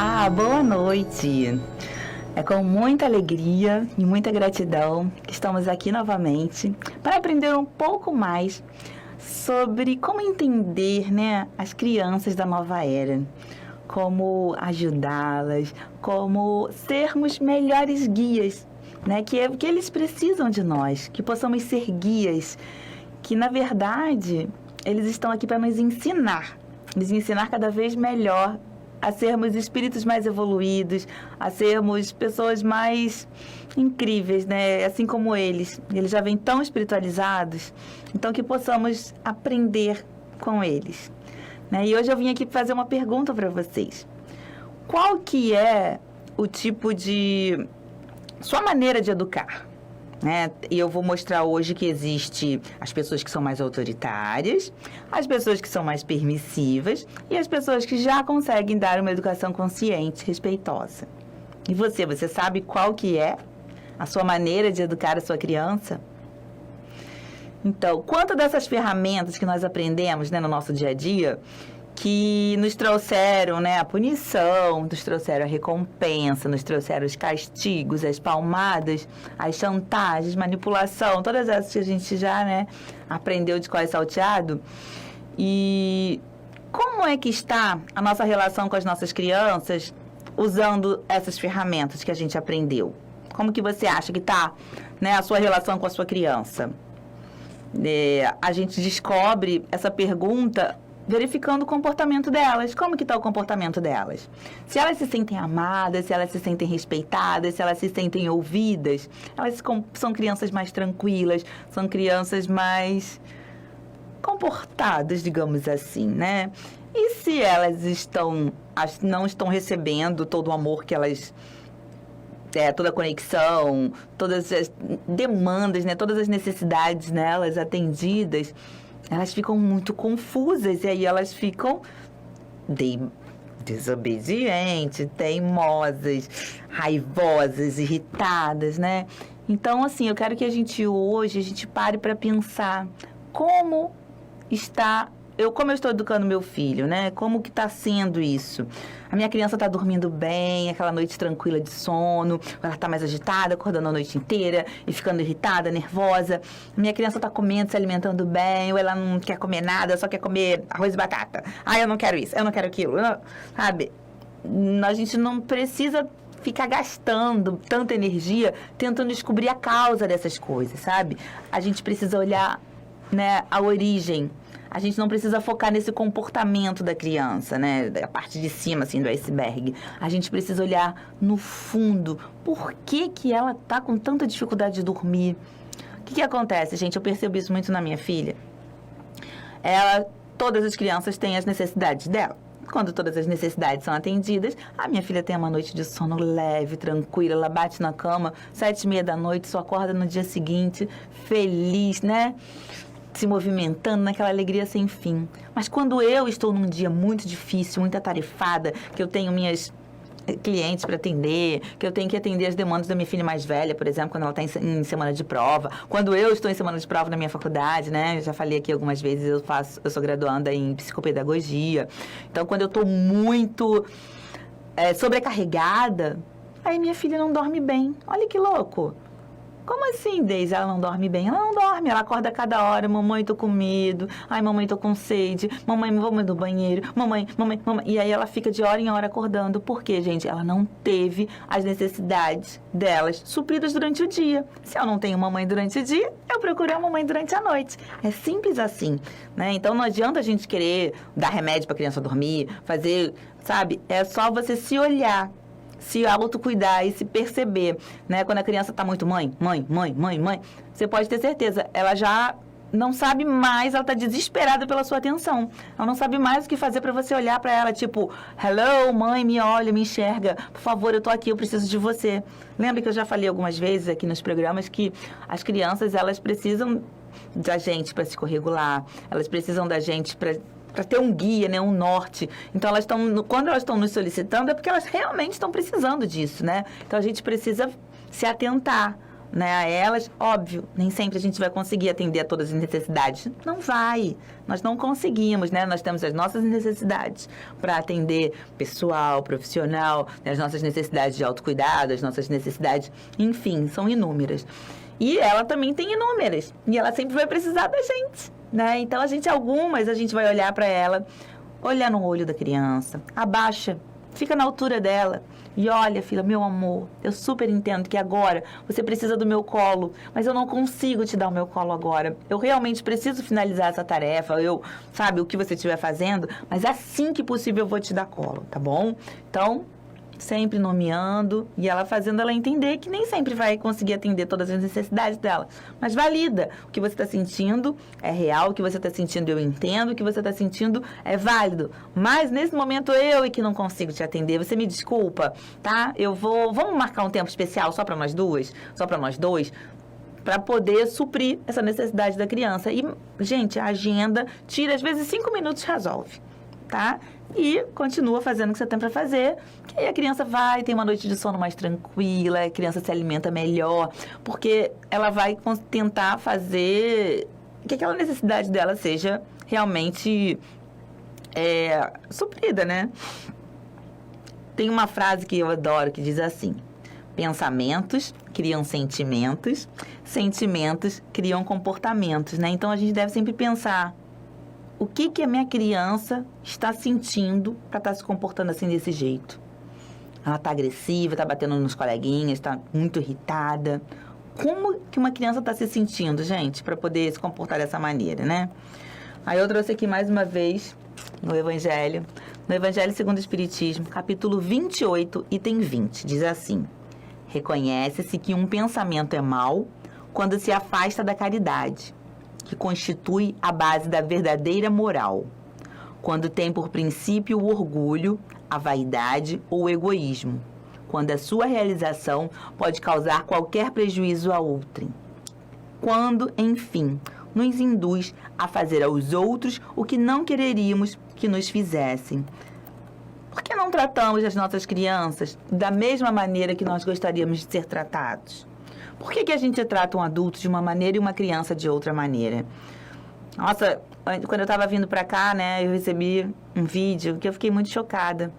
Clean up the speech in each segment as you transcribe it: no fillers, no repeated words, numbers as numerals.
Olá, boa noite. É com muita alegria e muita gratidão que estamos aqui novamente para aprender um pouco mais sobre como entender, as crianças da nova era, como ajudá-las, como sermos melhores guias, que eles precisam de nós, que possamos ser guias, que na verdade eles estão aqui para nos ensinar cada vez melhor a sermos espíritos mais evoluídos, a sermos pessoas mais incríveis, assim como eles. Eles já vêm tão espiritualizados, então que possamos aprender com eles. E hoje eu vim aqui fazer uma pergunta para vocês. Qual que é o tipo de... sua maneira de educar? E eu vou mostrar hoje que existe as pessoas que são mais autoritárias, as pessoas que são mais permissivas e as pessoas que já conseguem dar uma educação consciente, respeitosa. E você sabe qual que é a sua maneira de educar a sua criança? Então, quanto dessas ferramentas que nós aprendemos, no nosso dia a dia, que nos trouxeram, a punição, nos trouxeram a recompensa, nos trouxeram os castigos, as palmadas, as chantagens, manipulação, todas essas que a gente já, aprendeu de cor e salteado. E como é que está a nossa relação com as nossas crianças usando essas ferramentas que a gente aprendeu? Como que você acha que está, a sua relação com a sua criança? A gente descobre essa pergunta verificando o comportamento delas. Como que está o comportamento delas? Se elas se sentem amadas, se elas se sentem respeitadas, se elas se sentem ouvidas, elas são crianças mais tranquilas, são crianças mais comportadas, digamos assim, E se elas não estão recebendo todo o amor que elas... toda a conexão, todas as demandas, todas as necessidades nelas atendidas, elas ficam muito confusas e aí elas ficam desobedientes, teimosas, raivosas, irritadas, Então, assim, eu quero que a gente pare para pensar como eu estou educando meu filho, Como que está sendo isso? A minha criança está dormindo bem, aquela noite tranquila de sono, ou ela está mais agitada, acordando a noite inteira e ficando irritada, nervosa. A minha criança está comendo, se alimentando bem, ou ela não quer comer nada, só quer comer arroz e batata. Eu não quero isso, eu não quero aquilo, sabe? A gente não precisa ficar gastando tanta energia tentando descobrir a causa dessas coisas, sabe? A gente precisa olhar, a origem. A gente não precisa focar nesse comportamento da criança, da parte de cima, assim, do iceberg. A gente precisa olhar no fundo. Por que ela tá com tanta dificuldade de dormir? O que acontece, gente? Eu percebo isso muito na minha filha. Todas as crianças têm as necessidades dela. Quando todas as necessidades são atendidas, a minha filha tem uma noite de sono leve, tranquila. Ela bate na cama, 7h30 da noite, só acorda no dia seguinte, feliz, se movimentando naquela alegria sem fim. Mas quando eu estou num dia muito difícil, muito atarefada, que eu tenho minhas clientes para atender, que eu tenho que atender as demandas da minha filha mais velha, por exemplo, quando ela está em semana de prova, quando eu estou em semana de prova na minha faculdade, Eu já falei aqui algumas vezes, eu sou graduanda em psicopedagogia. Então, quando eu estou muito sobrecarregada, aí minha filha não dorme bem. Olha que louco! Como assim, Deise? Ela não dorme bem? Ela não dorme, ela acorda a cada hora. Mamãe, tô com medo. Ai, mamãe, tô com sede. Mamãe, vamos no banheiro. Mamãe. E aí ela fica de hora em hora acordando. Por quê, gente? Ela não teve as necessidades delas supridas durante o dia. Se eu não tenho mamãe durante o dia, eu procuro a mamãe durante a noite. É simples assim, Então não adianta a gente querer dar remédio pra criança dormir, fazer, sabe? É só você se olhar, se autocuidar e se perceber, Quando a criança está muito mãe, você pode ter certeza, ela já não sabe mais, ela está desesperada pela sua atenção. Ela não sabe mais o que fazer para você olhar para ela, tipo, hello, mãe, me olha, me enxerga, por favor, eu tô aqui, eu preciso de você. Lembra que eu já falei algumas vezes aqui nos programas que as crianças, elas precisam da gente para se corregular, elas precisam da gente para ter um guia, um norte. Então, quando elas estão nos solicitando, é porque elas realmente estão precisando disso, Então, a gente precisa se atentar né, a elas. Óbvio, nem sempre a gente vai conseguir atender a todas as necessidades. Não vai. Nós não conseguimos, né? Nós temos as nossas necessidades para atender pessoal, profissional, né, as nossas necessidades de autocuidado, as nossas necessidades, enfim, são inúmeras. E ela também tem inúmeras. E ela sempre vai precisar da gente, né? Então, a gente vai olhar para ela, olhar no olho da criança, abaixa, fica na altura dela. E olha, filha, meu amor, eu super entendo que agora você precisa do meu colo, mas eu não consigo te dar o meu colo agora. Eu realmente preciso finalizar essa tarefa, sabe, o que você estiver fazendo, mas assim que possível eu vou te dar colo, tá bom? Então, sempre nomeando e ela fazendo ela entender que nem sempre vai conseguir atender todas as necessidades dela. Mas valida. O que você está sentindo é real, o que você está sentindo eu entendo, o que você está sentindo é válido. Mas nesse momento eu que não consigo te atender, você me desculpa, tá? Vamos marcar um tempo especial só para nós duas? Só para nós dois? Para poder suprir essa necessidade da criança. E, gente, a agenda tira, às vezes, 5 minutos resolve, tá? E continua fazendo o que você tem para fazer, que aí a criança vai ter uma noite de sono mais tranquila, a criança se alimenta melhor, porque ela vai tentar fazer que aquela necessidade dela seja realmente suprida, né? Tem uma frase que eu adoro que diz assim: pensamentos criam sentimentos, sentimentos criam comportamentos, né? Então, a gente deve sempre pensar: o que a minha criança está sentindo para estar se comportando assim desse jeito? Ela está agressiva, está batendo nos coleguinhas, está muito irritada. Como que uma criança está se sentindo, gente, para poder se comportar dessa maneira, né? Aí eu trouxe aqui mais uma vez no Evangelho segundo o Espiritismo, capítulo 28, item 20. Diz assim: reconhece-se que um pensamento é mau quando se afasta da caridade, que constitui a base da verdadeira moral, quando tem por princípio o orgulho, a vaidade ou o egoísmo, quando a sua realização pode causar qualquer prejuízo a outrem, quando, enfim, nos induz a fazer aos outros o que não quereríamos que nos fizessem. Por que não tratamos as nossas crianças da mesma maneira que nós gostaríamos de ser tratados? Por que a gente trata um adulto de uma maneira e uma criança de outra maneira? Nossa, quando eu estava vindo para cá, né, eu recebi um vídeo que eu fiquei muito chocada.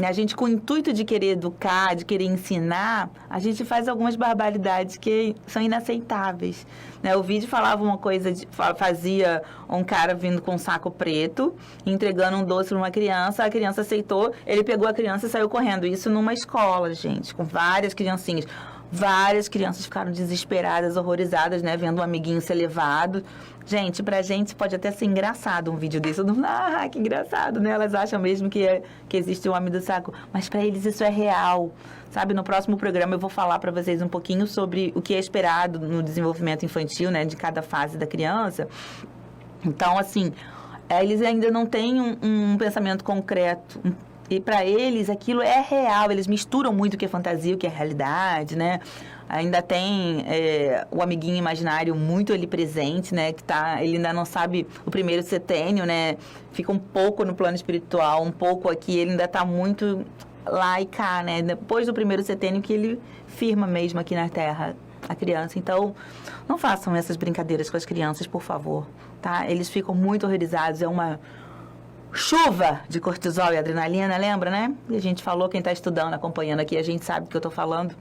A gente, com o intuito de querer educar, de querer ensinar, a gente faz algumas barbaridades que são inaceitáveis, né? O vídeo falava uma coisa, fazia um cara vindo com um saco preto, entregando um doce para uma criança, a criança aceitou, ele pegou a criança e saiu correndo. Isso numa escola, gente, com várias criancinhas. Várias crianças ficaram desesperadas, horrorizadas, né? Vendo um amiguinho ser levado. Gente, pra gente pode até ser engraçado um vídeo desse. Que engraçado, né? Elas acham mesmo que existe o homem do saco. Mas pra eles isso é real, sabe? No próximo programa eu vou falar pra vocês um pouquinho sobre o que é esperado no desenvolvimento infantil, né? De cada fase da criança. Então, assim, eles ainda não têm um pensamento concreto. E para eles aquilo é real, eles misturam muito o que é fantasia, o que é realidade, né? Ainda tem o amiguinho imaginário muito ali presente, né? Ele ainda não sabe o primeiro setênio, né? Fica um pouco no plano espiritual, um pouco aqui, ele ainda está muito lá e cá, né? Depois do primeiro setênio que ele firma mesmo aqui na Terra a criança. Então, não façam essas brincadeiras com as crianças, por favor, tá? Eles ficam muito horrorizados, é uma chuva de cortisol e adrenalina, lembra, né? E a gente falou, quem está estudando, acompanhando aqui, a gente sabe do que eu estou falando.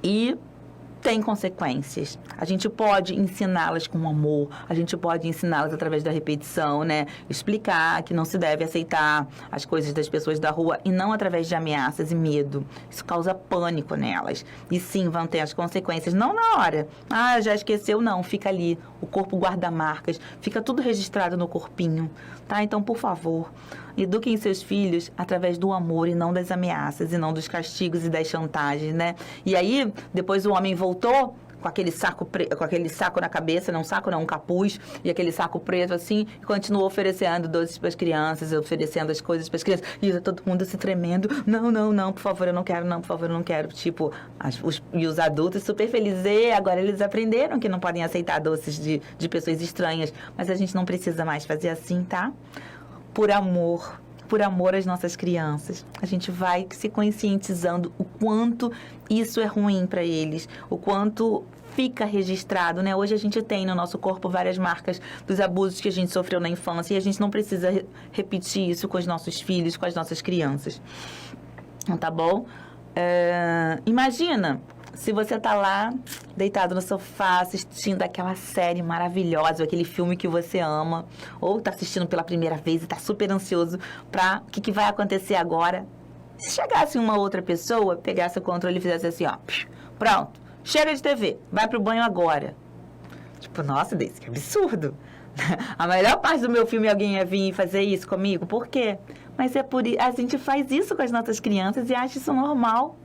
E tem consequências. A gente pode ensiná-las com amor, a gente pode ensiná-las através da repetição, né? Explicar que não se deve aceitar as coisas das pessoas da rua e não através de ameaças e medo. Isso causa pânico nelas. E sim, vão ter as consequências. Não na hora. Já esqueceu? Não. Fica ali. O corpo guarda marcas. Fica tudo registrado no corpinho, tá? Então, por favor, eduquem seus filhos através do amor e não das ameaças, e não dos castigos e das chantagens, né? E aí, depois o homem voltou com aquele saco na cabeça, um capuz, e aquele saco preto assim, e continuou oferecendo doces para as crianças, oferecendo as coisas para as crianças, e todo mundo se tremendo: não, por favor, eu não quero, não, por favor, eu não quero. Tipo, e os adultos super felizes, e agora eles aprenderam que não podem aceitar doces de pessoas estranhas, mas a gente não precisa mais fazer assim, tá? Por amor, por amor às nossas crianças. A gente vai se conscientizando o quanto isso é ruim para eles, o quanto fica registrado, né? Hoje a gente tem no nosso corpo várias marcas dos abusos que a gente sofreu na infância e a gente não precisa repetir isso com os nossos filhos, com as nossas crianças. Tá bom? Imagina se você tá lá deitado no sofá assistindo aquela série maravilhosa, aquele filme que você ama, ou tá assistindo pela primeira vez e tá super ansioso pra o que vai acontecer agora. Se chegasse uma outra pessoa, pegasse o controle e fizesse assim, ó, pronto, chega de TV, vai pro banho agora. Tipo, nossa, Deise, que absurdo. A melhor parte do meu filme alguém ia vir fazer isso comigo, por quê? Mas a gente faz isso com as nossas crianças e acha isso normal.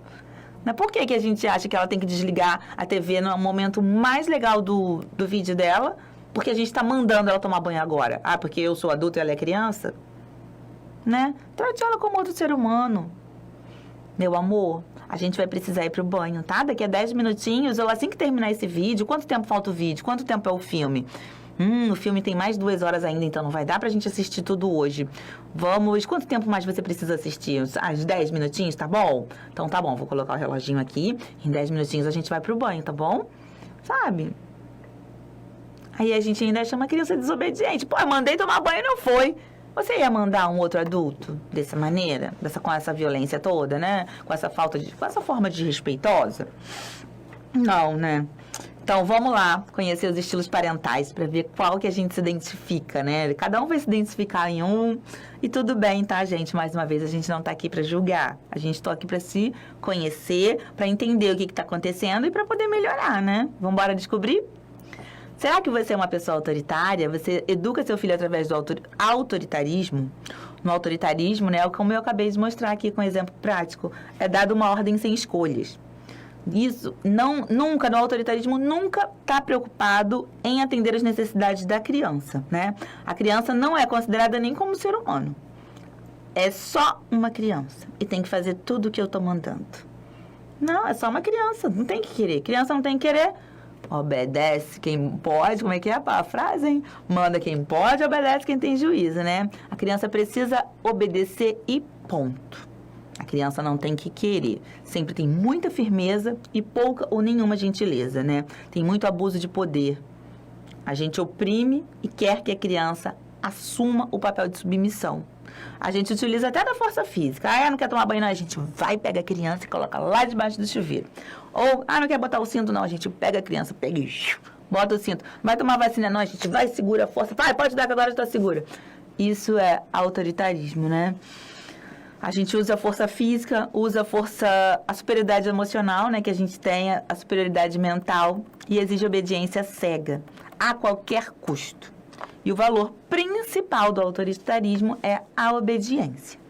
Por que a gente acha que ela tem que desligar a TV no momento mais legal do vídeo dela? Porque a gente está mandando ela tomar banho agora. Ah, porque eu sou adulto e ela é criança? Né? Trate ela como outro ser humano. Meu amor, a gente vai precisar ir pro banho, tá? Daqui a 10 minutinhos, ou assim que terminar esse vídeo, quanto tempo falta o vídeo? Quanto tempo é o filme? O filme tem mais 2 horas ainda, então não vai dar pra gente assistir tudo hoje. Vamos... Quanto tempo mais você precisa assistir? 10 minutinhos, tá bom? Então tá bom, vou colocar o reloginho aqui. Em 10 minutinhos a gente vai pro banho, tá bom? Sabe? Aí a gente ainda chama a criança desobediente. Pô, eu mandei tomar banho e não foi. Você ia mandar um outro adulto dessa maneira? Com essa violência toda, né? Com essa forma desrespeitosa? Não, né? Então, vamos lá conhecer os estilos parentais para ver qual que a gente se identifica, né? Cada um vai se identificar em um e tudo bem, tá, gente? Mais uma vez, a gente não tá aqui para julgar. A gente tá aqui para se conhecer, para entender o que tá acontecendo e para poder melhorar, né? Vamos embora descobrir? Será que você é uma pessoa autoritária? Você educa seu filho através do autoritarismo? No autoritarismo, né? Como eu acabei de mostrar aqui com um exemplo prático, é dado uma ordem sem escolhas. Isso, nunca, no autoritarismo, nunca está preocupado em atender as necessidades da criança, né? A criança não é considerada nem como ser humano. É só uma criança e tem que fazer tudo o que eu estou mandando. Não, é só uma criança, não tem que querer. Criança não tem que querer, obedece quem pode, como é que é a frase, hein? Manda quem pode, obedece quem tem juízo, né? A criança precisa obedecer e ponto. A criança não tem que querer. Sempre tem muita firmeza e pouca ou nenhuma gentileza, né? Tem muito abuso de poder. A gente oprime e quer que a criança assuma o papel de submissão. A gente utiliza até da força física. Ah, não quer tomar banho, não. A gente vai, pega a criança e coloca lá debaixo do chuveiro. Ou, não quer botar o cinto, não. A gente pega a criança, pega e bota o cinto. Vai tomar vacina, não. A gente vai, segura a força. Vai, pode dar que agora está segura. Isso é autoritarismo, né? A gente usa a força física, usa a superioridade emocional, né, que a gente tem, a superioridade mental e exige obediência cega, a qualquer custo. E o valor principal do autoritarismo é a obediência.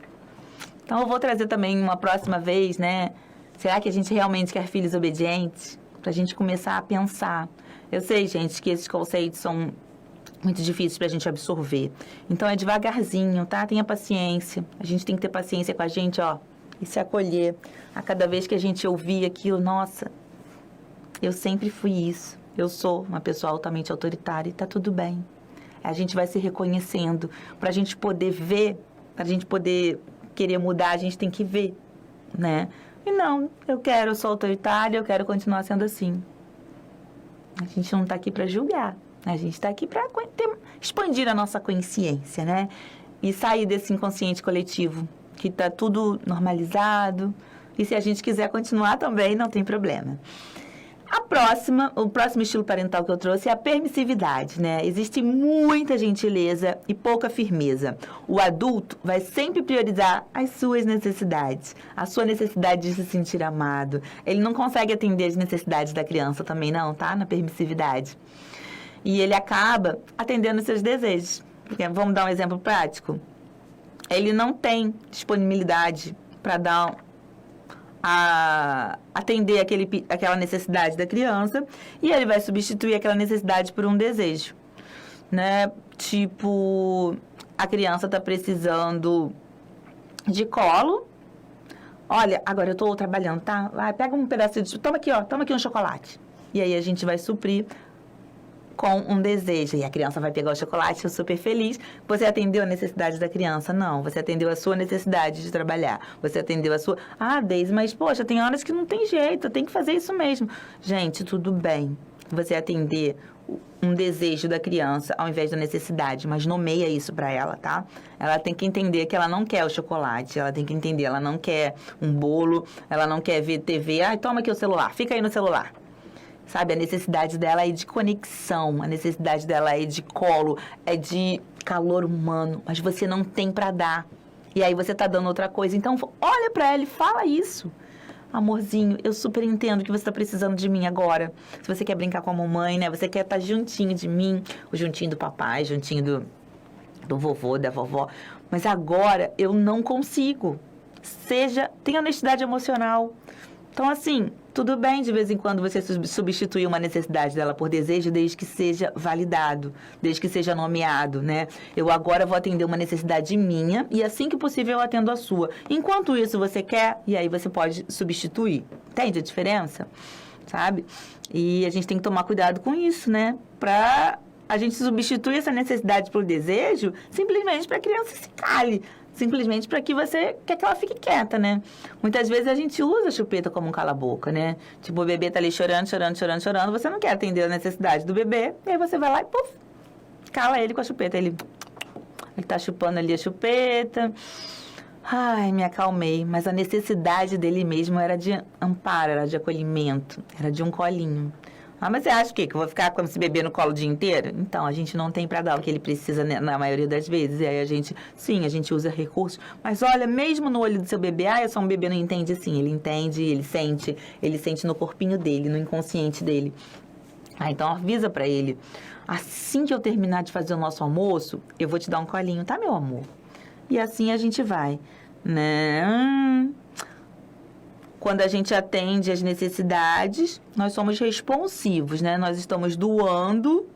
Então, eu vou trazer também uma próxima vez, né, será que a gente realmente quer filhos obedientes? Para a gente começar a pensar. Eu sei, gente, que esses conceitos são muito difíceis para a gente absorver. Então, é devagarzinho, tá? Tenha paciência. A gente tem que ter paciência com a gente, ó, e se acolher. A cada vez que a gente ouvir aquilo, nossa, eu sempre fui isso. Eu sou uma pessoa altamente autoritária e tá tudo bem. A gente vai se reconhecendo. Para a gente poder ver, para a gente poder querer mudar, a gente tem que ver, né? E não, eu sou autoritária, eu quero continuar sendo assim. A gente não tá aqui para julgar. A gente está aqui para expandir a nossa consciência, né? E sair desse inconsciente coletivo, que está tudo normalizado. E se a gente quiser continuar também, não tem problema. O próximo estilo parental que eu trouxe é a permissividade, né? Existe muita gentileza e pouca firmeza. O adulto vai sempre priorizar as suas necessidades, a sua necessidade de se sentir amado. Ele não consegue atender as necessidades da criança também, não, tá? Na permissividade. E ele acaba atendendo seus desejos. Porque, vamos dar um exemplo prático? Ele não tem disponibilidade para atender aquela necessidade da criança e ele vai substituir aquela necessidade por um desejo, né? Tipo, a criança está precisando de colo. Olha, agora eu estou trabalhando, tá? Vai, pega um pedaço de... Toma aqui um chocolate. E aí a gente vai suprir com um desejo. E a criança vai pegar o chocolate super feliz. Você atendeu a necessidade da criança? Não. Você atendeu a sua necessidade de trabalhar. Você atendeu a sua... Ah, Deise, mas poxa, tem horas que não tem jeito, tem que fazer isso mesmo. Gente, tudo bem. Você atender um desejo da criança ao invés da necessidade, mas nomeia isso para ela, tá? Ela tem que entender que ela não quer o chocolate, ela tem que entender, ela não quer um bolo, ela não quer ver TV. Ai, toma aqui o celular, fica aí no celular. Sabe, a necessidade dela é de conexão, a necessidade dela é de colo, é de calor humano, mas você não tem para dar. E aí você tá dando outra coisa. Então, olha para ela e fala isso. Amorzinho, eu super entendo que você tá precisando de mim agora. Se você quer brincar com a mamãe, né? Você quer estar juntinho de mim, juntinho do papai, juntinho do vovô, da vovó. Mas agora eu não consigo. Tenha honestidade emocional. Então, assim, tudo bem de vez em quando você substituir uma necessidade dela por desejo, desde que seja validado, desde que seja nomeado, né? Eu agora vou atender uma necessidade minha e assim que possível eu atendo a sua. Enquanto isso você quer, e aí você pode substituir. Entende a diferença? Sabe? E a gente tem que tomar cuidado com isso, né? Pra a gente substituir essa necessidade pelo desejo, simplesmente para a criança se cale. Simplesmente para que você quer que ela fique quieta, né? Muitas vezes a gente usa a chupeta como um cala-boca, né? Tipo, o bebê tá ali chorando, você não quer atender a necessidade do bebê, e aí você vai lá e, puf, cala ele com a chupeta. Ele tá chupando ali a chupeta. Ai, me acalmei. Mas a necessidade dele mesmo era de amparo, era de acolhimento, era de um colinho. Ah, mas você acha o quê? Que eu vou ficar com esse bebê no colo o dia inteiro? Então, a gente não tem para dar o que ele precisa, né, na maioria das vezes. E aí a gente usa recursos. Mas olha, mesmo no olho do seu bebê, é só um bebê não entende sim. Ele entende, ele sente no corpinho dele, no inconsciente dele. Então avisa para ele. Assim que eu terminar de fazer o nosso almoço, eu vou te dar um colinho, tá, meu amor? E assim a gente vai, né? Quando a gente atende as necessidades, nós somos responsivos, né? Nós estamos doando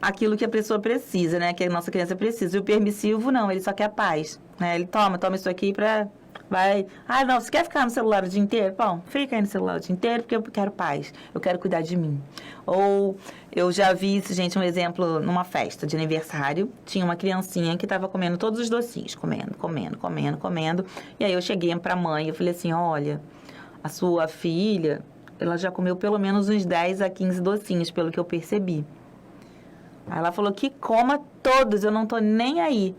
aquilo que a pessoa precisa, né? Que a nossa criança precisa. E o permissivo, não, ele só quer paz, né? Ele toma isso aqui pra... Vai... Ah, não, você quer ficar no celular o dia inteiro? Bom, fica aí no celular o dia inteiro porque eu quero paz. Eu quero cuidar de mim. Ou eu já vi isso, gente, um exemplo numa festa de aniversário. Tinha uma criancinha que estava comendo todos os docinhos. Comendo. E aí eu cheguei pra mãe e eu falei assim, olha, a sua filha, ela já comeu pelo menos uns 10 a 15 docinhos, pelo que eu percebi. Aí ela falou que coma todos, eu não tô nem aí.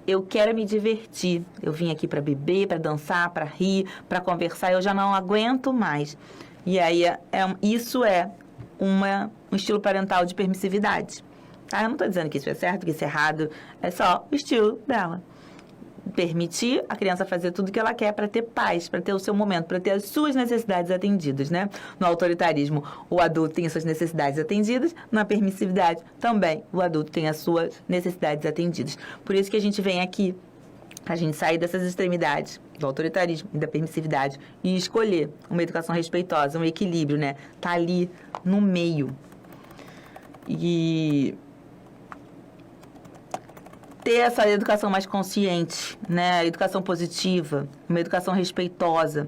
Eu quero me divertir. Eu vim aqui para beber, para dançar, para rir, para conversar. Eu já não aguento mais. E aí, isso é um estilo parental de permissividade. Tá? Eu não estou dizendo que isso é certo, que isso é errado. É só o estilo dela. Permitir a criança fazer tudo que ela quer para ter paz, para ter o seu momento, para ter as suas necessidades atendidas, né? No autoritarismo, o adulto tem as suas necessidades atendidas, na permissividade também, o adulto tem as suas necessidades atendidas. Por isso que a gente vem aqui, a gente sair dessas extremidades, do autoritarismo e da permissividade, e escolher uma educação respeitosa, um equilíbrio, né? Tá ali no meio. E ter essa educação mais consciente, né? Educação positiva, uma educação respeitosa,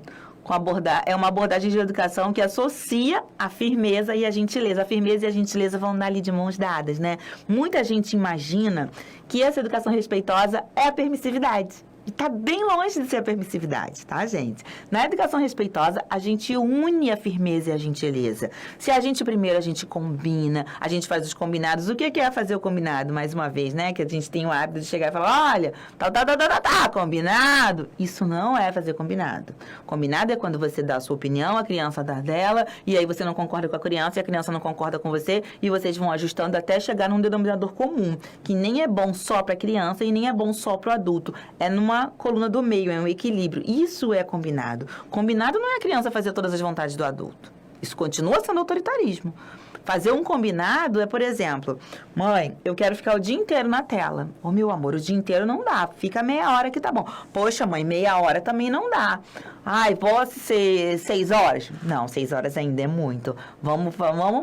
é uma abordagem de educação que associa a firmeza e a gentileza. A firmeza e a gentileza vão andar ali de mãos dadas, né? Muita gente imagina que essa educação respeitosa é a permissividade. E está bem longe de ser a permissividade, tá, gente? Na educação respeitosa, a gente une a firmeza e a gentileza. Se a gente combina, a gente faz os combinados. O que é fazer o combinado? Mais uma vez, né? Que a gente tem o hábito de chegar e falar, olha, combinado. Isso não é fazer combinado. Combinado é quando você dá a sua opinião, a criança dá dela, e aí você não concorda com a criança e a criança não concorda com você, e vocês vão ajustando até chegar num denominador comum, que nem é bom só para a criança e nem é bom só para o adulto. É numa coluna do meio, é um equilíbrio. Isso é combinado. Combinado não é a criança fazer todas as vontades do adulto. Isso continua sendo autoritarismo. Fazer um combinado é, por exemplo, mãe, eu quero ficar o dia inteiro na tela. Ô, meu amor, o dia inteiro não dá. Fica meia hora que tá bom. Poxa, mãe, meia hora também não dá. Ai, posso ser 6 horas? Não, 6 horas ainda é muito. Vamos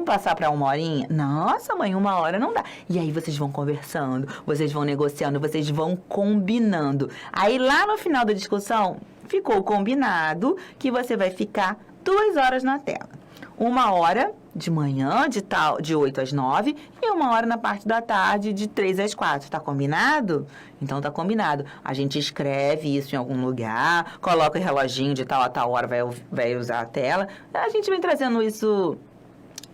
passar para 1 horinha? Nossa, mãe, 1 hora não dá. E aí vocês vão conversando, vocês vão negociando, vocês vão combinando. Aí lá no final da discussão, ficou combinado que você vai ficar 2 horas na tela. 1 hora de manhã, de 8 às 9, e 1 hora na parte da tarde, de 3 às 4. Tá combinado? Então tá combinado. A gente escreve isso em algum lugar, coloca o reloginho de tal a tal hora, vai usar a tela. A gente vem trazendo isso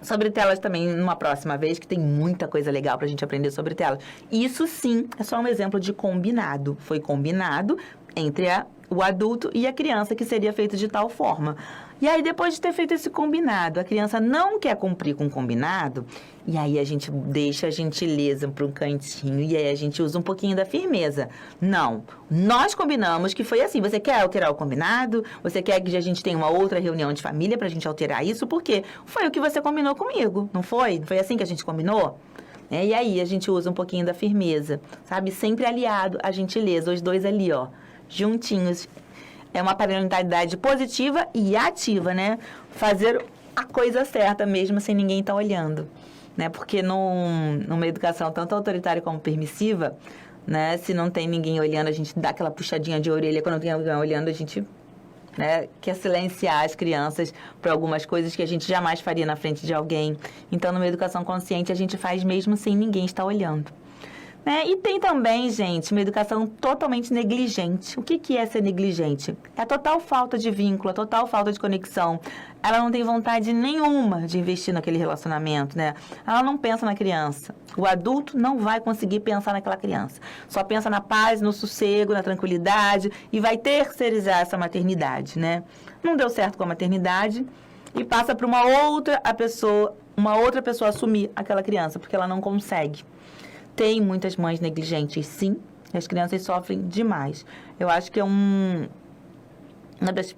sobre telas também numa próxima vez, que tem muita coisa legal pra gente aprender sobre telas. Isso sim é só um exemplo de combinado. Foi combinado entre o adulto e a criança, que seria feito de tal forma. E aí, depois de ter feito esse combinado, a criança não quer cumprir com o combinado, e aí a gente deixa a gentileza para um cantinho, e aí a gente usa um pouquinho da firmeza. Não, nós combinamos que foi assim. Você quer alterar o combinado? Você quer que a gente tenha uma outra reunião de família para a gente alterar isso? Por quê? Foi o que você combinou comigo, não foi? Não foi assim que a gente combinou? E aí a gente usa um pouquinho da firmeza, sabe? Sempre aliado à gentileza, os dois ali, ó, juntinhos. É uma parentalidade positiva e ativa, né? Fazer a coisa certa mesmo sem ninguém estar olhando, né? Porque numa educação tanto autoritária como permissiva, né? Se não tem ninguém olhando, a gente dá aquela puxadinha de orelha. Quando não tem alguém olhando, a gente, né, quer silenciar as crianças para algumas coisas que a gente jamais faria na frente de alguém. Então, numa educação consciente, a gente faz mesmo sem ninguém estar olhando. Né? E tem também, gente, uma educação totalmente negligente. O que é ser negligente? É a total falta de vínculo, a total falta de conexão. Ela não tem vontade nenhuma de investir naquele relacionamento, né? Ela não pensa na criança. O adulto não vai conseguir pensar naquela criança. Só pensa na paz, no sossego, na tranquilidade, e vai terceirizar essa maternidade, né? Não deu certo com a maternidade e passa para uma outra pessoa assumir aquela criança, porque ela não consegue. Tem muitas mães negligentes, sim. As crianças sofrem demais. Eu acho que é uma das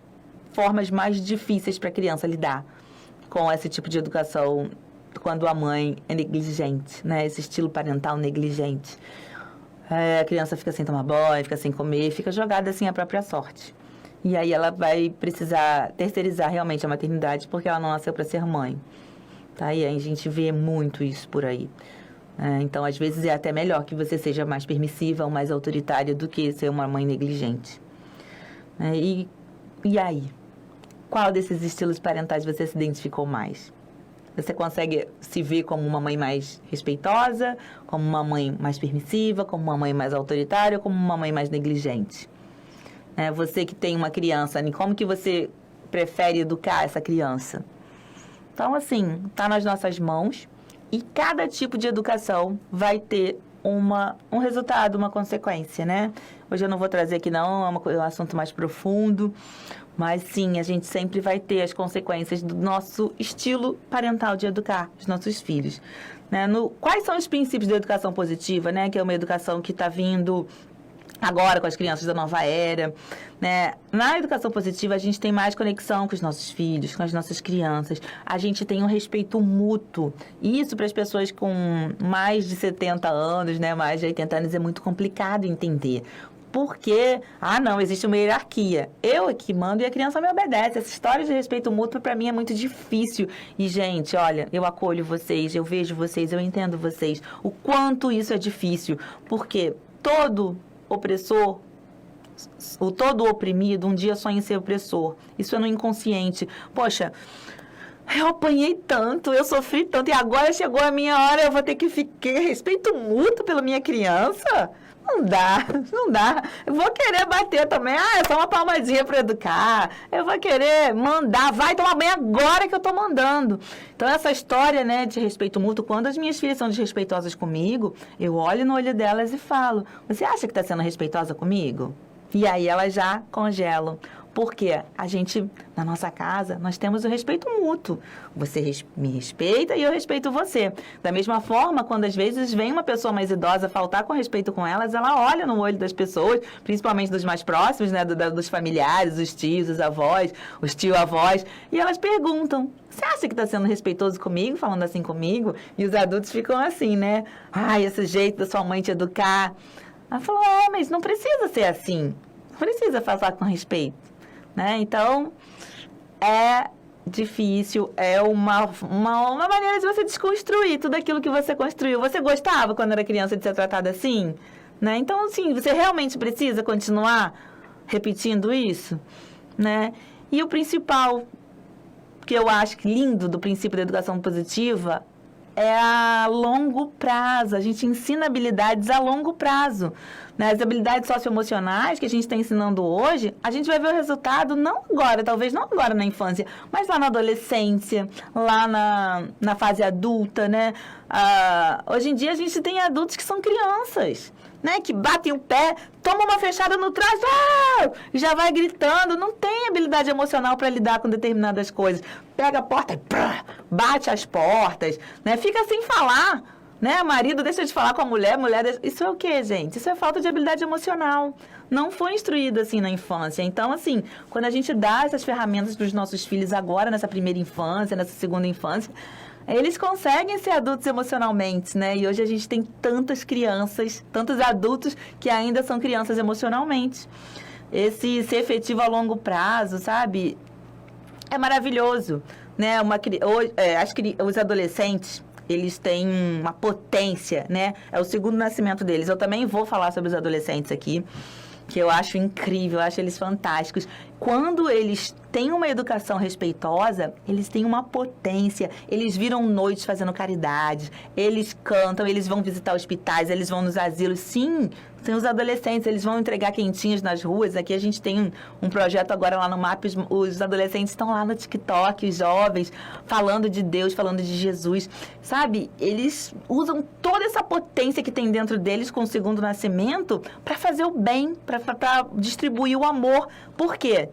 formas mais difíceis para a criança lidar com esse tipo de educação quando a mãe é negligente, né? Esse estilo parental negligente. A criança fica sem tomar banho, fica sem comer, fica jogada assim à própria sorte. E aí ela vai precisar terceirizar realmente a maternidade porque ela não nasceu para ser mãe. Tá? E aí a gente vê muito isso por aí. Então, às vezes, é até melhor que você seja mais permissiva ou mais autoritária do que ser uma mãe negligente. E aí? Qual desses estilos parentais você se identificou mais? Você consegue se ver como uma mãe mais respeitosa, como uma mãe mais permissiva, como uma mãe mais autoritária ou como uma mãe mais negligente? Você que tem uma criança, como que você prefere educar essa criança? Então, assim, está nas nossas mãos. E cada tipo de educação vai ter um resultado, uma consequência, né? Hoje eu não vou trazer aqui, não, é um assunto mais profundo. Mas, sim, a gente sempre vai ter as consequências do nosso estilo parental de educar os nossos filhos. Né? Quais são os princípios da educação positiva, né? Que é uma educação que está vindo agora com as crianças da nova era, né? Na educação positiva, a gente tem mais conexão com os nossos filhos, com as nossas crianças. A gente tem um respeito mútuo. E isso, para as pessoas com mais de 70 anos, né? Mais de 80 anos, é muito complicado entender. Porque, não, existe uma hierarquia. Eu é que mando e a criança me obedece. Essa história de respeito mútuo, para mim, é muito difícil. E, gente, olha, eu acolho vocês, eu vejo vocês, eu entendo vocês. O quanto isso é difícil. Porque todo opressor, todo oprimido, um dia sonha em ser opressor. Isso é no inconsciente. Poxa, eu apanhei tanto, eu sofri tanto, e agora chegou a minha hora, eu vou ter que ficar respeito mútuo pela minha criança? Não dá, não dá. Eu vou querer bater também. É só uma palmadinha para educar. Eu vou querer mandar. Vai tomar banho agora que eu tô mandando. Então, essa história, né, de respeito mútuo, quando as minhas filhas são desrespeitosas comigo, eu olho no olho delas e falo: você acha que está sendo respeitosa comigo? E aí elas já congelam. Porque a gente, na nossa casa, nós temos o respeito mútuo. Você me respeita e eu respeito você. Da mesma forma, quando às vezes vem uma pessoa mais idosa faltar com respeito com elas, ela olha no olho das pessoas, principalmente dos mais próximos, né, dos familiares, os tios, os avós, os tio-avós, e elas perguntam: você acha que está sendo respeitoso comigo, falando assim comigo? E os adultos ficam assim, né? Esse jeito da sua mãe te educar. Ela falou: mas não precisa ser assim. Não precisa falar com respeito. Né? Então, é difícil, é uma maneira de você desconstruir tudo aquilo que você construiu. Você gostava, quando era criança, de ser tratada assim? Né? Então, assim, você realmente precisa continuar repetindo isso? Né? E o principal, que eu acho lindo do princípio da educação positiva é a longo prazo. A gente ensina habilidades a longo prazo. Né? As habilidades socioemocionais que a gente está ensinando hoje, a gente vai ver o resultado não agora, talvez não agora na infância, mas lá na adolescência, lá na fase adulta, né? Hoje em dia a gente tem adultos que são crianças, né? Que batem o pé, toma uma fechada no traço, já vai gritando, não tem habilidade emocional para lidar com determinadas coisas. Pega a porta e bate as portas, né? Fica sem falar, né? Marido deixa de falar com a mulher, Isso é o quê, gente? Isso é falta de habilidade emocional. Não foi instruído assim na infância. Então, assim, quando a gente dá essas ferramentas para os nossos filhos agora, nessa primeira infância, nessa segunda infância, eles conseguem ser adultos emocionalmente, né? E hoje a gente tem tantas crianças, tantos adultos que ainda são crianças emocionalmente. Esse ser efetivo a longo prazo, sabe? É maravilhoso, né? Os adolescentes, eles têm uma potência, né? É o segundo nascimento deles. Eu também vou falar sobre os adolescentes aqui, que eu acho incrível, eu acho eles fantásticos. Quando eles têm uma educação respeitosa, eles têm uma potência, eles viram noites fazendo caridade, eles cantam, eles vão visitar hospitais, eles vão nos asilos. Sim, tem os adolescentes, eles vão entregar quentinhas nas ruas. Aqui a gente tem um projeto agora lá no MAP, os adolescentes estão lá no TikTok, os jovens, falando de Deus, falando de Jesus, sabe? Eles usam toda essa potência que tem dentro deles com o segundo nascimento para fazer o bem, para distribuir o amor. Por quê?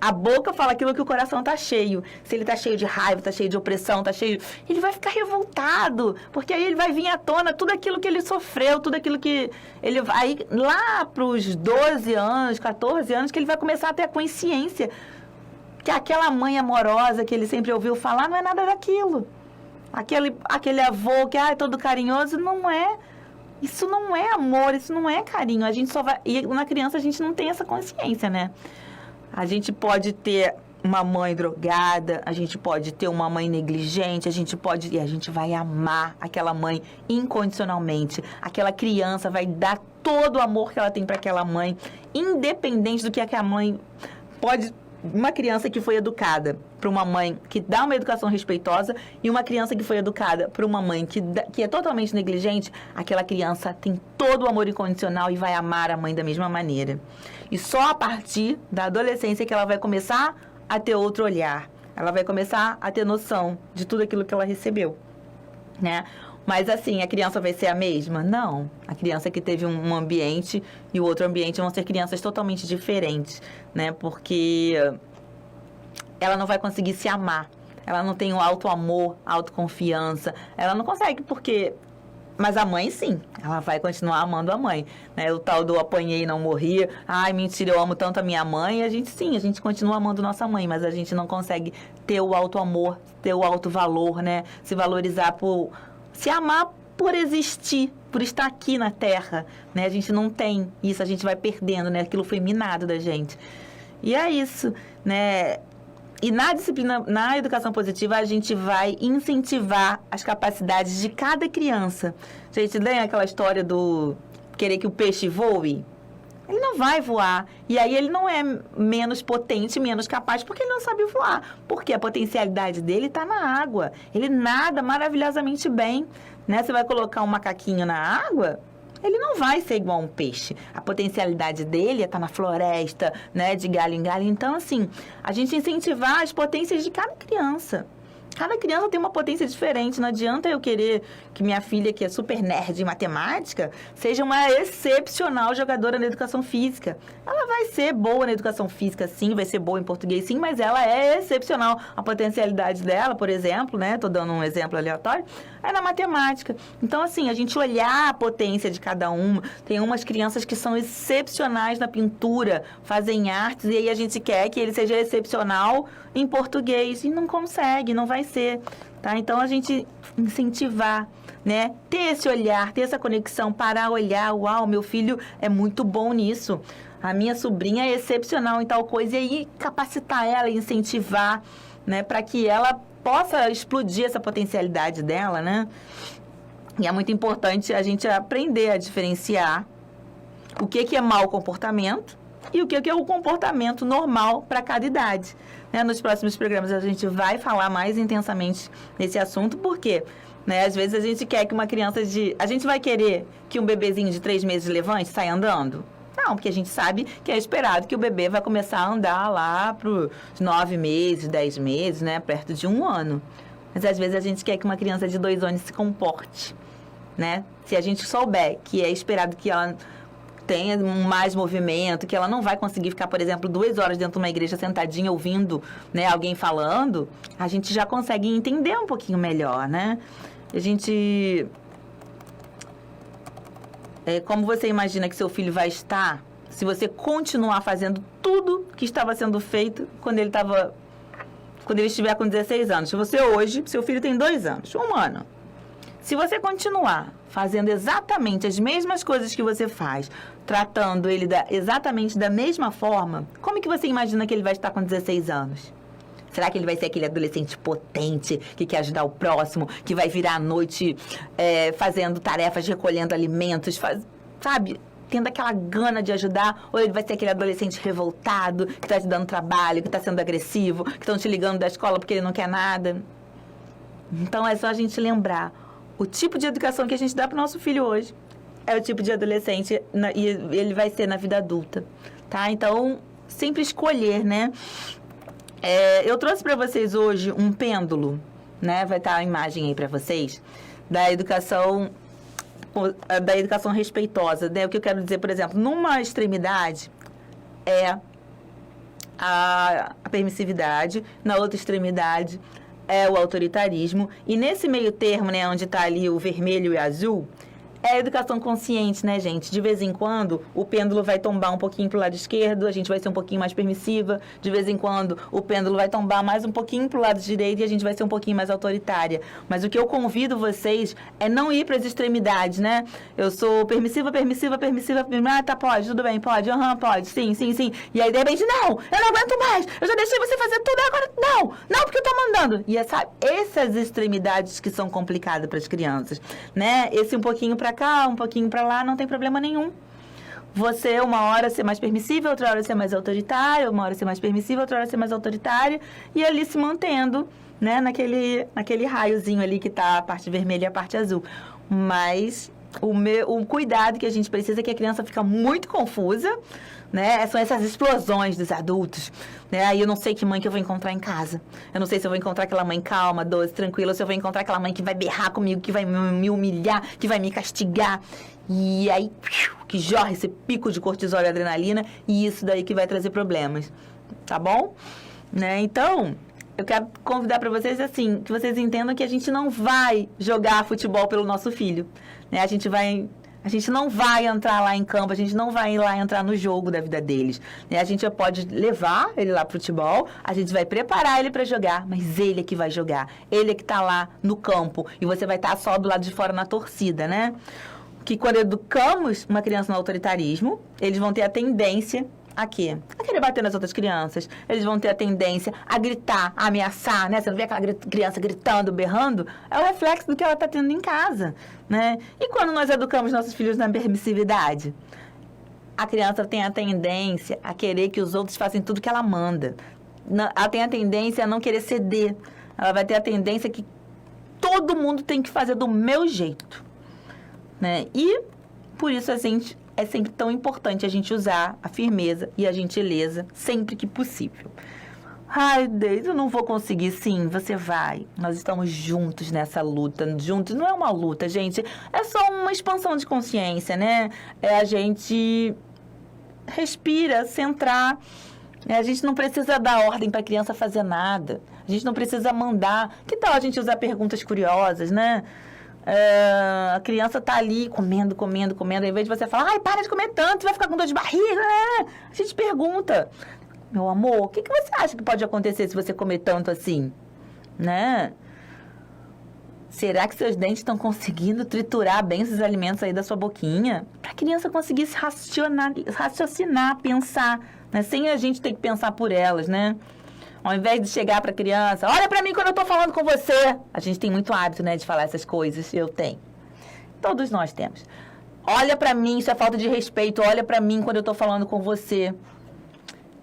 A boca fala aquilo que o coração tá cheio. Se ele tá cheio de raiva, tá cheio de opressão, tá cheio... Ele vai ficar revoltado, porque aí ele vai vir à tona tudo aquilo que ele sofreu, tudo aquilo que ele vai... Aí, lá pros 12 anos, 14 anos, que ele vai começar a ter a consciência que aquela mãe amorosa que ele sempre ouviu falar não é nada daquilo. Aquele avô que é todo carinhoso, não é... Isso não é amor, isso não é carinho. A gente só vai... E na criança a gente não tem essa consciência, né? A gente pode ter uma mãe drogada, a gente pode ter uma mãe negligente, e a gente vai amar aquela mãe incondicionalmente. Aquela criança vai dar todo o amor que ela tem para aquela mãe, independente do que aquela mãe pode... Uma criança que foi educada para uma mãe que dá uma educação respeitosa e uma criança que foi educada por uma mãe que é totalmente negligente, aquela criança tem todo o amor incondicional e vai amar a mãe da mesma maneira. E só a partir da adolescência que ela vai começar a ter outro olhar. Ela vai começar a ter noção de tudo aquilo que ela recebeu, né? Mas assim, a criança vai ser a mesma? Não. A criança que teve um ambiente e o outro ambiente vão ser crianças totalmente diferentes, né? Porque ela não vai conseguir se amar. Ela não tem o auto-amor, autoconfiança. Ela não consegue porque... Mas a mãe, sim. Ela vai continuar amando a mãe, né? O tal do apanhei e não morri. Ai, mentira, eu amo tanto a minha mãe. A gente continua amando nossa mãe, mas a gente não consegue ter o auto-amor, ter o auto-valor, né? Se valorizar por... Se amar por existir, por estar aqui na Terra, né? A gente não tem isso, a gente vai perdendo, né? Aquilo foi minado da gente. E é isso, né? E na disciplina, na educação positiva, a gente vai incentivar as capacidades de cada criança. Gente, lembra aquela história do querer que o peixe voe? Ele não vai voar. E aí ele não é menos potente, menos capaz, porque ele não sabe voar. Porque a potencialidade dele está na água. Ele nada maravilhosamente bem, né? Você vai colocar um macaquinho na água, ele não vai ser igual a um peixe. A potencialidade dele é estar na floresta, né? De galho em galho. Então, assim, a gente incentivar as potências de cada criança. Cada criança tem uma potência diferente. Não adianta eu querer que minha filha, que é super nerd em matemática, seja uma excepcional jogadora na educação física. Ela vai ser boa na educação física, sim, vai ser boa em português, sim, mas ela é excepcional. A potencialidade dela, por exemplo, né? Tô dando um exemplo aleatório, é na matemática. Então, assim, a gente olhar a potência de cada uma. Tem umas crianças que são excepcionais na pintura, fazem artes, e aí a gente quer que ele seja excepcional em português. E não consegue, não vai ser, tá? Então, a gente incentivar, né? Ter esse olhar, ter essa conexão, parar, olhar, uau, meu filho é muito bom nisso. A minha sobrinha é excepcional em tal coisa. E aí, capacitar ela, incentivar, né? Para que ela possa explodir essa potencialidade dela, né? E é muito importante a gente aprender a diferenciar o que é mau comportamento e o que é o comportamento normal para cada idade. Né? Nos próximos programas a gente vai falar mais intensamente nesse assunto, porque às vezes a gente quer que uma criança a gente vai querer que um bebezinho de 3 meses levante e saia andando? Não, porque a gente sabe que é esperado que o bebê vai começar a andar lá para os 9 meses, 10 meses, né? Perto de 1 ano. Mas às vezes a gente quer que uma criança de 2 anos se comporte, né? Se a gente souber que é esperado que ela tenha mais movimento, que ela não vai conseguir ficar, por exemplo, 2 horas dentro de uma igreja sentadinha ouvindo, né, alguém falando, a gente já consegue entender um pouquinho melhor, né? A gente... como você imagina que seu filho vai estar se você continuar fazendo tudo que estava sendo feito quando ele estiver com 16 anos? Se você hoje, seu filho tem 2 anos, 1 ano. Se você continuar fazendo exatamente as mesmas coisas que você faz, tratando ele exatamente da mesma forma, como é que você imagina que ele vai estar com 16 anos? Será que ele vai ser aquele adolescente potente, que quer ajudar o próximo, que vai virar à noite fazendo tarefas, recolhendo alimentos, sabe? Tendo aquela gana de ajudar? Ou ele vai ser aquele adolescente revoltado, que está te dando trabalho, que está sendo agressivo, que estão te ligando da escola porque ele não quer nada? Então, é só a gente lembrar. O tipo de educação que a gente dá para o nosso filho hoje é o tipo de adolescente e ele vai ser na vida adulta, tá? Então, sempre escolher, né? Eu trouxe para vocês hoje um pêndulo, né? Vai estar a imagem aí para vocês, da educação respeitosa, né? O que eu quero dizer, por exemplo, numa extremidade é a permissividade, na outra extremidade é o autoritarismo, e nesse meio termo, né, onde está ali o vermelho e o azul, é a educação consciente, né, gente? De vez em quando, o pêndulo vai tombar um pouquinho pro lado esquerdo, a gente vai ser um pouquinho mais permissiva. De vez em quando, o pêndulo vai tombar mais um pouquinho pro lado direito e a gente vai ser um pouquinho mais autoritária. Mas o que eu convido vocês é não ir para as extremidades, né? Eu sou permissiva. Ah, tá, pode, tudo bem, pode. Pode, sim. E aí, de repente, não, eu não aguento mais. Eu já deixei você fazer tudo, agora não, porque eu tô mandando. E essas extremidades que são complicadas para as crianças, né? Esse um pouquinho para cá, um pouquinho para lá, não tem problema nenhum. Você, uma hora ser mais permissível, outra hora ser mais autoritário, uma hora ser mais permissível, outra hora ser mais autoritário, e ali se mantendo, né, naquele raiozinho ali que tá a parte vermelha e a parte azul. Mas o cuidado que a gente precisa é que a criança fica muito confusa, né? São essas explosões dos adultos, né? Aí eu não sei que mãe que eu vou encontrar em casa. Eu não sei se eu vou encontrar aquela mãe calma, doce, tranquila, ou se eu vou encontrar aquela mãe que vai berrar comigo, que vai me humilhar, que vai me castigar. E aí, que jorra esse pico de cortisol e adrenalina, e isso daí que vai trazer problemas. Tá bom? Né? Então, eu quero convidar para vocês, assim, que vocês entendam que a gente não vai jogar futebol pelo nosso filho, né? A gente não vai entrar lá em campo, a gente não vai ir lá entrar no jogo da vida deles, né? A gente pode levar ele lá pro futebol, a gente vai preparar ele para jogar, mas ele é que vai jogar, ele é que tá lá no campo, e você vai estar só do lado de fora na torcida, né? Que quando educamos uma criança no autoritarismo, eles vão ter a tendência a quê? A querer bater nas outras crianças. Eles vão ter a tendência a gritar, a ameaçar, né? Você não vê aquela criança gritando, berrando? É o reflexo do que ela está tendo em casa, né? E quando nós educamos nossos filhos na permissividade? A criança tem a tendência a querer que os outros façam tudo que ela manda. Ela tem a tendência a não querer ceder. Ela vai ter a tendência que todo mundo tem que fazer do meu jeito, né? E por isso é sempre tão importante a gente usar a firmeza e a gentileza sempre que possível. Ai, Deise, eu não vou conseguir. Sim, você vai. Nós estamos juntos nessa luta. Juntos não é uma luta, gente. É só uma expansão de consciência, né? É a gente respira, centrar. A gente não precisa dar ordem para a criança fazer nada. A gente não precisa mandar. Que tal a gente usar perguntas curiosas, né? A criança tá ali comendo. Ao invés de você falar, ai, para de comer tanto, vai ficar com dor de barriga, né? A gente pergunta, meu amor, o que você acha que pode acontecer se você comer tanto assim? Né? Será que seus dentes estão conseguindo triturar bem esses alimentos aí da sua boquinha? Para a criança conseguir se raciocinar, pensar, né? Sem a gente ter que pensar por elas, né? Ao invés de chegar para a criança, olha para mim quando eu estou falando com você. A gente tem muito hábito, né, de falar essas coisas. Eu tenho. Todos nós temos. Olha pra mim, isso é falta de respeito. Olha pra mim quando eu tô falando com você.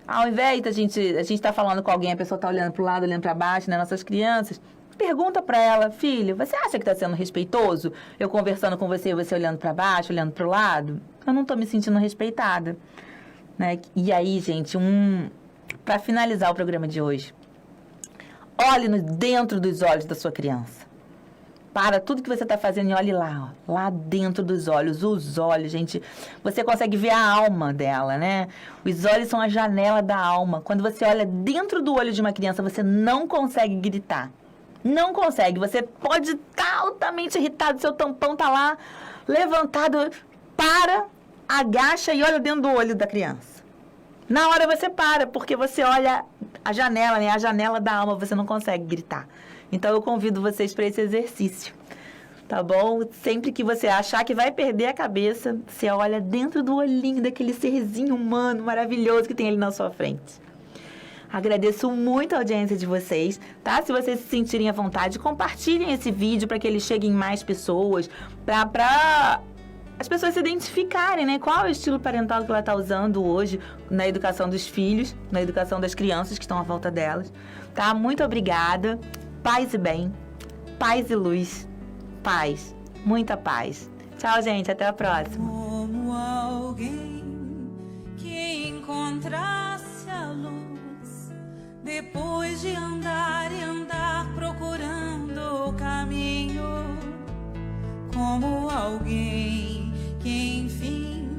Ao invés da gente tá falando com alguém, a pessoa tá olhando pro lado, olhando pra baixo, né? Nossas crianças, pergunta pra ela, filho, você acha que tá sendo respeitoso? Eu conversando com você, você olhando pra baixo, olhando pro lado? Eu não tô me sentindo respeitada, né? E aí, gente, pra finalizar o programa de hoje, olhe dentro dos olhos da sua criança. Para tudo que você está fazendo e olhe lá, ó, lá dentro dos olhos. Os olhos, gente, você consegue ver a alma dela, né? Os olhos são a janela da alma. Quando você olha dentro do olho de uma criança, você não consegue gritar. Não consegue. Você pode estar altamente irritado, seu tampão tá lá levantado. Para, agacha e olha dentro do olho da criança. Na hora você para, porque você olha a janela, né? A janela da alma, você não consegue gritar. Então, eu convido vocês para esse exercício, tá bom? Sempre que você achar que vai perder a cabeça, você olha dentro do olhinho daquele serzinho humano maravilhoso que tem ali na sua frente. Agradeço muito a audiência de vocês, tá? Se vocês se sentirem à vontade, compartilhem esse vídeo para que ele chegue em mais pessoas, para as pessoas se identificarem, né? Qual é o estilo parental que ela está usando hoje na educação dos filhos, na educação das crianças que estão à volta delas, tá? Muito obrigada. Paz e bem, paz e luz, paz, muita paz. Tchau, gente, até a próxima. Como alguém que encontrasse a luz, depois de andar e andar procurando o caminho. Como alguém que enfim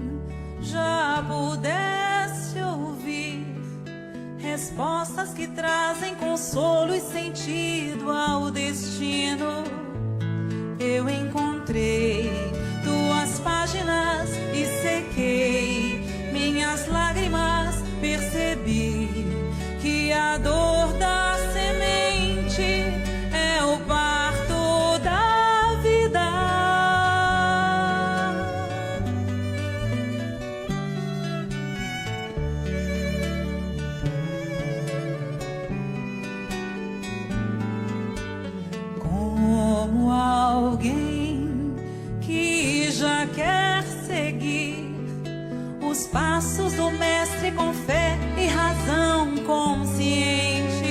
já pudesse ouvir respostas que trazem consolo e sentido ao destino. Eu encontrei tuas páginas e sequei minhas lágrimas. Percebi que a dor da semente é o parto da vida. Como alguém que já quer seguir os passos do mestre com fé e razão conscientes.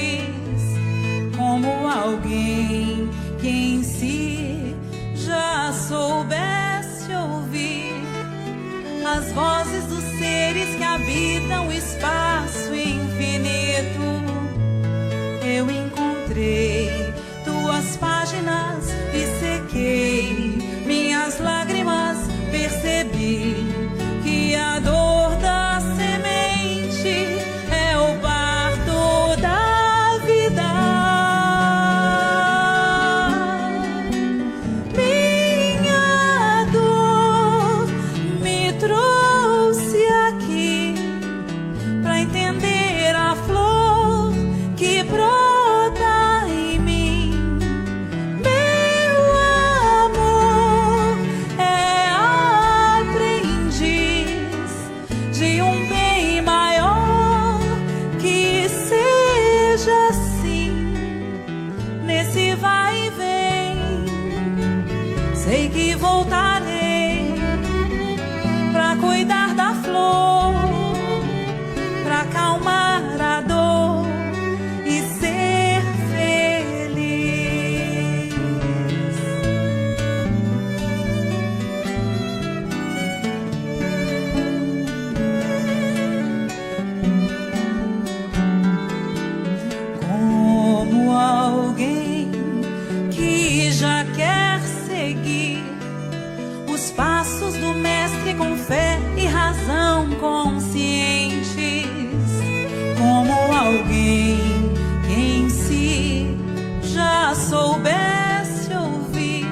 Como alguém que em si já soubesse ouvir as vozes dos seres que habitam o espaço infinito. Eu encontrei tuas páginas e sequei minhas lágrimas. Percebi que a dor da semente é o parto da vida. Minha dor me trouxe aqui pra entender a flor que brota em mim. Meu amor é aprendiz de um bem maior. Que seja assim nesse vai e vem. Sei que voltarei pra cuidar da flor, pra acalmar a dor e ser feliz. Como alguém que já quer seguir os passos do mestre com fé e razão conscientes. Como alguém que em si já soubesse ouvir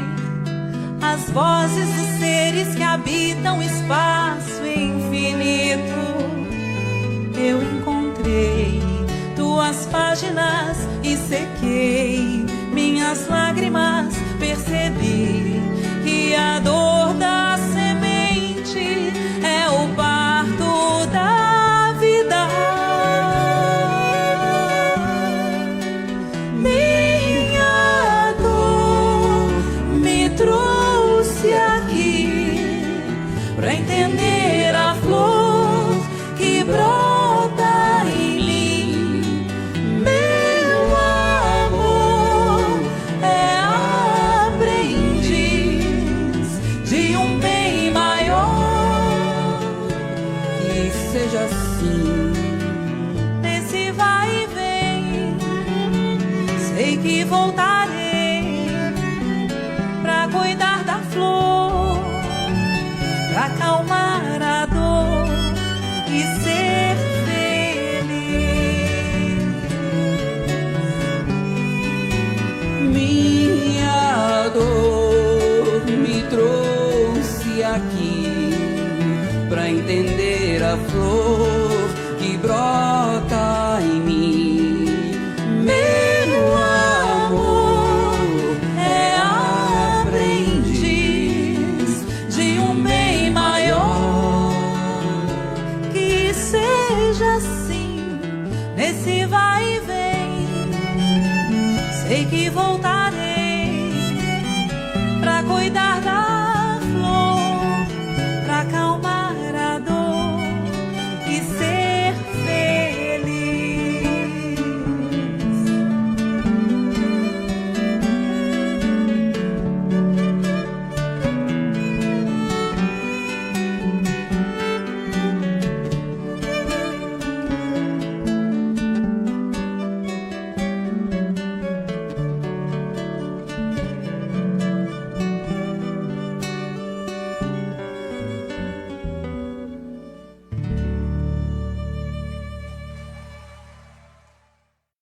as vozes dos seres que habitam o espaço infinito. Eu encontrei tuas páginas e sequei minhas lágrimas. Percebi que a dor da semente é o parto da vida. Minha dor me trouxe aqui pra entender a flor que brota em mim. Meu amor é aprendiz de um bem maior. Que seja assim, nesse vai e vem, sei que voltarei pra cuidar da flor, pra acalmar a dor e ser feliz. minha dor me trouxe aqui pra entender a flor que brota em mim. Meu amor É aprendiz de um bem maior. Que seja assim, nesse vai e vem, sei que voltarei